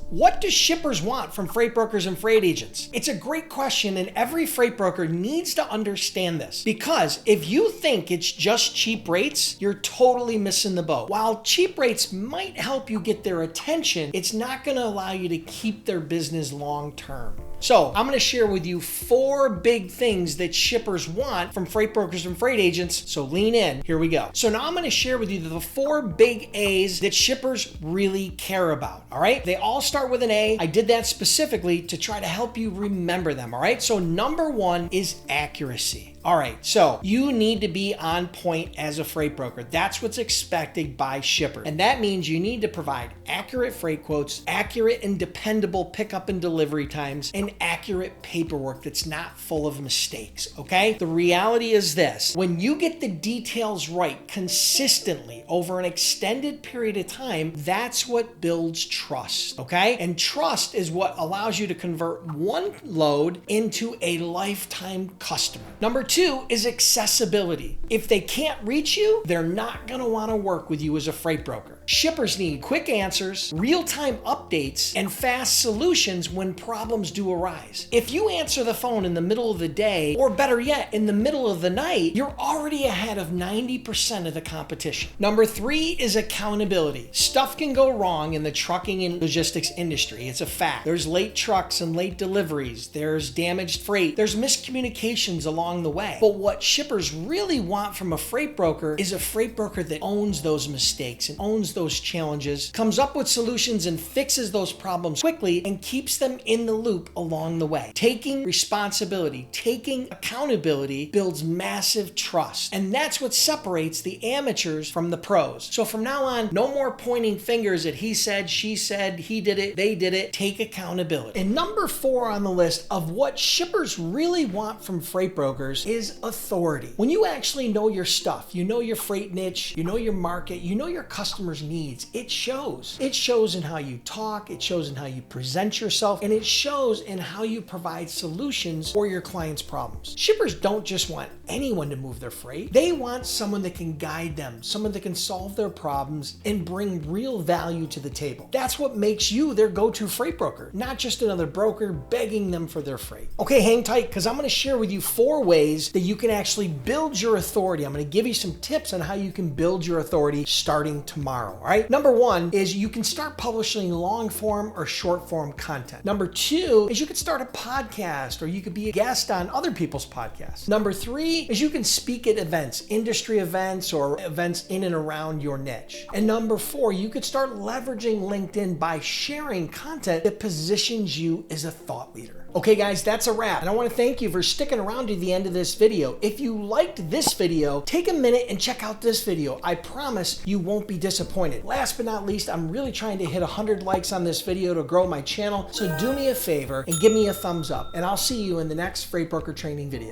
What do shippers want from freight brokers and freight agents? It's a great question, and every freight broker needs to understand this, because if you think it's just cheap rates, you're totally missing the boat. While cheap rates might help you get their attention, it's not going to allow you to keep their business long term. So I'm going to share with you 4 big things that shippers want from freight brokers and freight agents. So lean in. Here we go. So now I'm going to share with you the 4 big A's that shippers really care about. All right. They all start with an A. I did that specifically to try to help you remember them. All right. So number 1 is accuracy. All right, so you need to be on point as a freight broker. That's what's expected by shippers. And that means you need to provide accurate freight quotes, accurate and dependable pickup and delivery times, and accurate paperwork that's not full of mistakes, okay? The reality is this: when you get the details right consistently over an extended period of time, that's what builds trust, okay? And trust is what allows you to convert one load into a lifetime customer. Number 2 is accessibility. If they can't reach you, they're not going to want to work with you as a freight broker. Shippers need quick answers, real-time updates, and fast solutions when problems do arise. If you answer the phone in the middle of the day, or better yet, in the middle of the night, you're already ahead of 90% of the competition. Number 3 is accountability. Stuff can go wrong in the trucking and logistics industry. It's a fact. There's late trucks and late deliveries. There's damaged freight. There's miscommunications along the way. But what shippers really want from a freight broker is a freight broker that owns those mistakes and owns those challenges, comes up with solutions and fixes those problems quickly, and keeps them in the loop along the way. Taking responsibility, taking accountability builds massive trust. And that's what separates the amateurs from the pros. So from now on, no more pointing fingers at he said, she said, he did it, they did it. Take accountability. And number 4 on the list of what shippers really want from freight brokers is authority. When you actually know your stuff, you know your freight niche, you know your market, you know your customers' needs, it shows. It shows in how you talk, it shows in how you present yourself, and it shows in how you provide solutions for your clients' problems. Shippers don't just want anyone to move their freight. They want someone that can guide them, someone that can solve their problems and bring real value to the table. That's what makes you their go-to freight broker, not just another broker begging them for their freight. Okay, hang tight, because I'm going to share with you 4 ways that you can actually build your authority. I'm going to give you some tips on how you can build your authority starting tomorrow. All right. Number 1 is you can start publishing long form or short form content. Number 2 is you could start a podcast, or you could be a guest on other people's podcasts. Number 3 is you can speak at events, industry events, or events in and around your niche. And number 4, you could start leveraging LinkedIn by sharing content that positions you as a thought leader. Okay guys, that's a wrap. And I want to thank you for sticking around to the end of this video. If you liked this video, take a minute and check out this video. I promise you won't be disappointed. Last but not least, I'm really trying to hit 100 likes on this video to grow my channel. So do me a favor and give me a thumbs up. And I'll see you in the next Freight Broker training video.